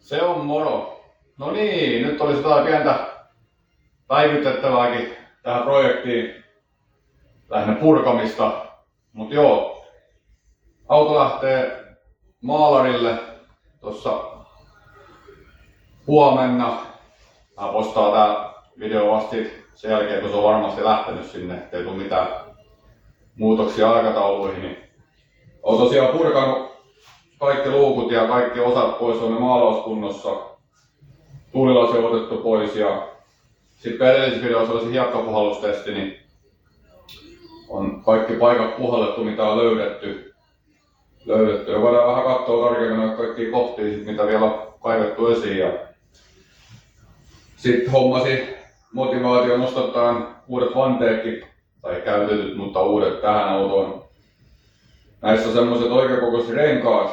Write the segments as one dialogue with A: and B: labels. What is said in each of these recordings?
A: Se on moro. No niin, nyt olisi jotain pientä päivitettävääkin tähän projektiin. Lähinnä purkamista. Mut joo, auto lähtee maalarille tossa huomenna. Mä postaan tää video vasta sen jälkeen, kun se on varmasti lähtenyt sinne, ettei tule mitään muutoksia aikatauluihin. Niin olen tosiaan purkanut kaikki luukut ja kaikki osat pois, on ne maalauskunnossa. Tuulilasi on otettu pois ja sitten edellisessä videossa oli se hiekkapuhallustesti, niin on kaikki paikat puhallettu, mitä on löydetty. Ja voidaan vähän katsoa tarkemmin noita kaikkia kohtia, mitä vielä on kaivettu esiin. Sitten hommasin motivaation nostattaan uudet vanteetkin, tai käytetyt, mutta uudet tähän autoon. Näissä on semmoiset oikeakokoiset renkaat,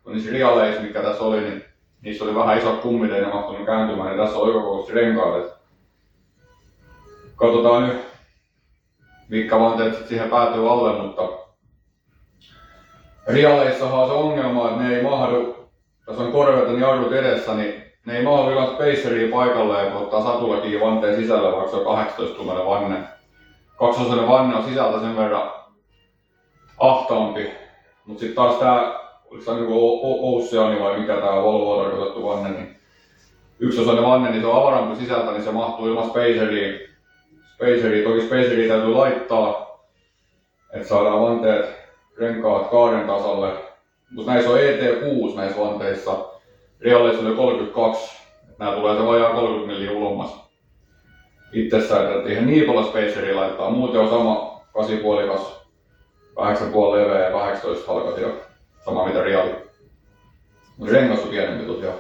A: kun niissä rialeissa, mikä tässä oli, niin niissä oli vähän isot kummit, ei ne mahtunut kääntymään, niin tässä on oikeakokoiset renkaat. Katsotaan nyt, mitkä vanteet sit siihen päätyy alle, mutta rialeissahan on se ongelma, että ne ei mahdu, tässä on korvetan jarrut edessä, niin ne ei mahdu ilman spaceriin paikalle, kun ottaa satulakin vanteen sisälle, vaikka se on 18-tuumainen vanne. Kaksosainen vanne on sisältä sen verran ahtaampi, mutta sitten taas tää, oliko tää niinku Oceani vai mikä tää Volvo tarkoitettu vanne, niin yksiosainen vanne, niin se on avarampi sisältä, niin se mahtuu ilman spaceriin. Toki spaceriin täytyy laittaa, että saadaan vanteet, renkaat kaaren tasalle. Mutta näissä on ET6 näissä vanteissa. Rialeissa oli 32, nää tulee se vajaa 30 milliä ulomas. Itsessään täytyy ihan niipolla spaceriin laittaa, muuten on sama 8,5 8,5 leveä ja 18 halkat ja sama mitä riali. Mutta rengas on pienempi tosiaan.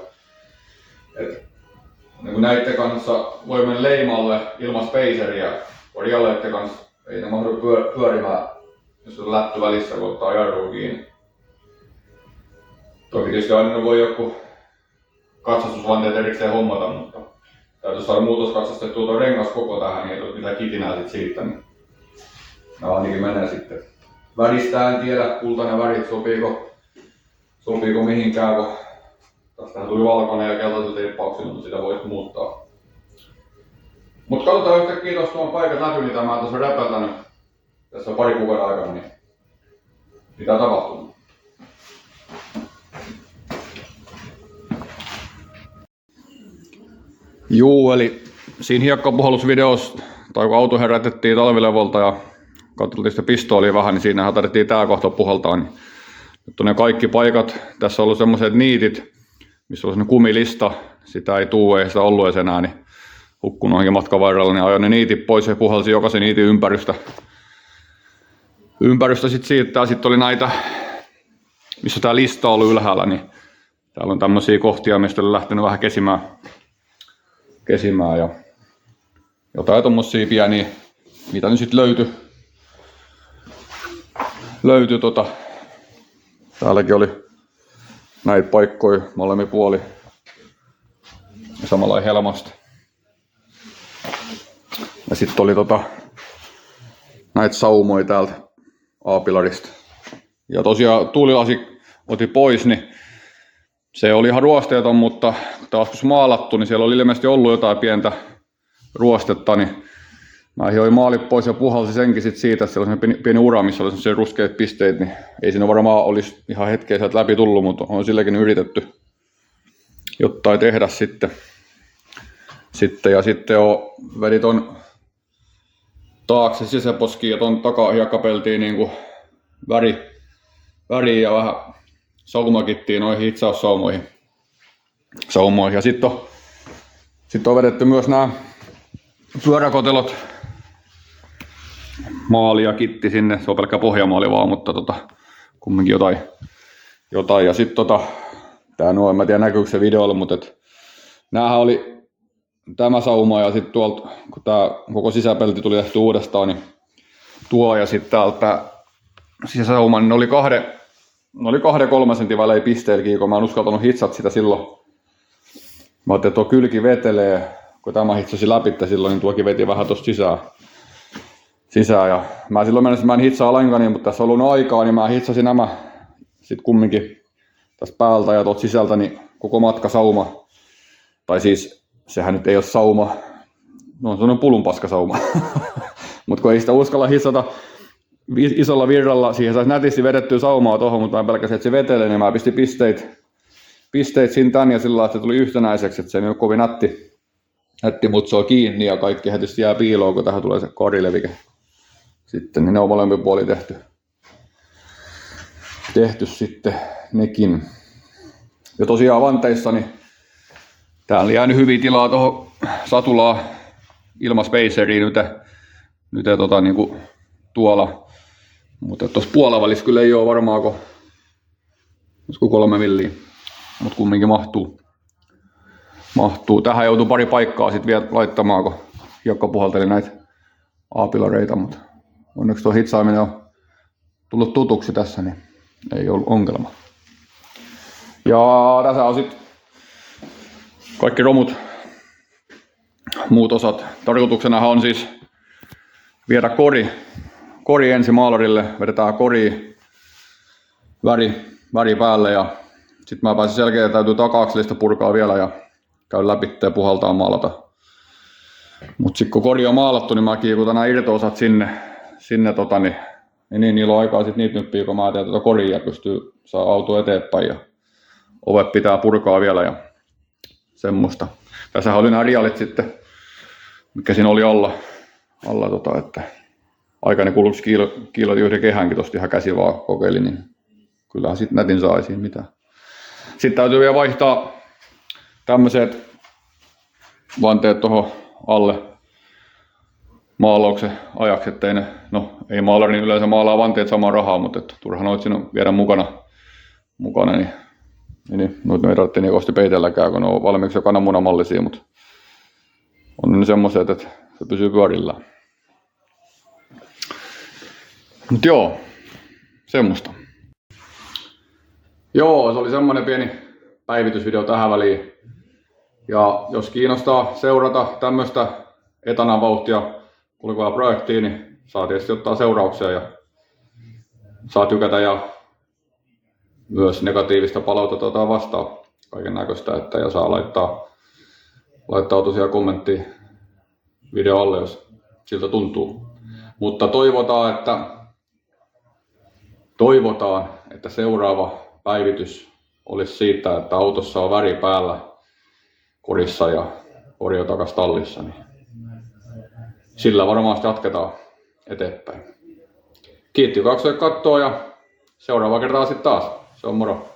A: Niin näitten kanssa voi mennä leimalle ilman spaceriä, kun rialeitten kanssa ei ne mahdu pyörimään, jos on lätty välissä, kun ottaa jarrua kiinni. Toki tietysti aina voi joku katsastusvanteet erikseen hommata, mutta täytyy saada muutoskatsastettua tuo rengas koko tähän, niin ei ole mitään kitinää siitä. Niin nämä ainakin menee sitten. Väristä en tiedä, kultainen väri, sopiiko mihinkään, kun tästähän tuli valkoinen ja keltaiset rippauksilla, mutta sitä voisi muuttaa. Mutta katsotaan yhtäkkiä tuosta tuon paikat läpi, mitä mä tässä räpätänyt tässä pari kuukauden aikana, niin mitä tapahtuu. Juu, eli siinä hiekkapuhallusvideossa, tai kun auto herätettiin talvilevolta ja katsottiin sitä pistoolia vähän, niin siinähän tarvittiin tää kohta puhaltaa. Niin nyt on ne kaikki paikat. Tässä on ollut semmoiset niitit, missä on semmoinen kumilista. Sitä ei tuu, ei sitä ollut edes enää, niin hukkunut onkin matkan varrella, niin ajoin ne niitit pois ja puhalsi jokaisen niitin ympärystä sit siitä. Ja sitten oli näitä, missä tää lista on ollut ylhäällä, niin täällä on tämmöisiä kohtia, mistä oli lähtenyt vähän kesimään ja jotain tommosia pieniä, mitä nyt sit löytyi täälläkin oli näitä paikkoja molemmin puoli ja samanlainen helmasta. Ja sitten oli näitä saumoja täältä A-pilarista. Ja tosiaan tuulilasi otin pois, niin se oli ihan ruosteeton, mutta taas kun maalattu, niin siellä oli ilmeisesti ollut jotain pientä ruostetta, niin mä hioin maalit pois ja puhalsin senkin sit siitä, että siellä oli pieni ura, missä oli sellaisia ruskeat pisteet, niin ei siinä varmaan olisi ihan hetkeä sieltä läpi tullut, mutta on silläkin yritetty jotain tehdä sitten. Ja sitten vedin ton taakse sisäposkiin ja ton takahiakkapeltiin niin väriin ja vähän saumakittiin noihin hitsaussaumoihin. Ja sitten on vedetty myös nämä pyöräkotelot maali ja kitti sinne. Se on pelkkä pohjamaali vaan, mutta kumminkin jotain. Ja sitten tää en mä tiedä näkyykö se videolla, mutta näähän oli tämä sauma ja sitten tuolta, kun tää koko sisäpelti tuli tehty uudestaan, niin tuo ja sitten täältä sisäsauma, niin ne oli 2-3 sentin välein pisteilläkin, kun mä en uskaltanut hitsat sitä silloin. Mä ajattelin, että tuo kylki vetelee, kun tämä hitsasi läpi silloin, niin tuokin veti vähän tosta sisään. Ja mä silloin mennessä mä en hitsaa lainkaan, mutta tässä on ollut aikaa, niin mä hitsasin nämä sit kumminkin tästä päältä ja tuolta sisältä niin koko matka sauma. Tai siis, sehän nyt ei ole sauma. No on sellainen pulunpaskasauma. Mutta kun ei sitä uskalla hissata isolla virralla, siihen saisi nätisti vedettyä saumaa tuohon, mutta mä pelkäsin, että se vetelee, niin mä pistin pisteet siinä tän ja sillä lailla, että se tuli yhtenäiseksi, että se ei ole kovin nätti, mutta se on kiinni ja kaikki heti jää piiloon, kun tähän tulee se korilevike. Sitten niin ne on molemmin puolin tehty sitten nekin. Ja tosiaan vanteissa, niin täällä on jäänyt hyviä tilaa tuohon satulaan ilmaspaceriin nyt niin kuin tuolla. Mutta tuossa puolavälissä kyllä ei ole varmaan kuin 3 milliä, mutta kumminkin mahtuu. Tähän joutuu pari paikkaa sitten vielä laittamaan, kun Hiekka puhalteli näitä aapilareita, mutta onneksi tuo hitsaaminen on tullut tutuksi tässä, niin ei ollut ongelma. Ja tässä on sitten kaikki romut, muut osat. Tarkoituksenahan on siis viedä kori ensin maalarille, vedetään kori, väri päälle ja sitten mä pääsin selkeä, täytyy taka-akselista purkaa vielä ja käy läpi ja puhaltaa maalata. Mut sitten kun kori on maalattu, niin mä kiikutan nämä irto-osat sinne niin niillä on aikaa sitten niitä nyppiä, kun mä teen tuota koria ja pystyy saa auto eteenpäin ja ovet pitää purkaa vielä ja semmoista. Tässä oli nämä rialit sitten, mikä siinä oli alla että aikani kuluksi kiilot yhden kehänkin tosta ihan käsi vaan kokeilin, niin kyllähän sitten nätin sai siinä mitään. Sitten täytyy vielä vaihtaa tämmöiset vanteet tuohon alle maalauksen ajaksi, ettei ne, no ei maalari niin yleensä maalaa vanteet samaa rahaa, mutta et, turha noit sinun viedä mukana niin noita ei tarvitse niin kosti peitelläkään, kun ne on valmiiksi jo kananmunamallisia, mutta on ne semmoiset, että se pysyy pyörillään. Mut joo, semmoista. Joo, se oli semmoinen pieni päivitysvideo tähän väliin. Ja jos kiinnostaa seurata tämmöistä etanan vauhtia kulkevaa projektia, niin saa tietysti ottaa seurauksia ja saa tykätä ja myös negatiivista palautetta otetaan vastaan kaiken näköistä, että ja saa laittaa tosiaan kommenttia video alle, jos siltä tuntuu. Mutta toivotaan, että seuraava päivitys olisi siitä, että autossa on väri päällä korissa ja kori on takas tallissa, niin sillä varmaan jatketaan eteenpäin. Kiitti, kun katsoit kattoa ja seuraava kertaa sitten taas. Se on moro.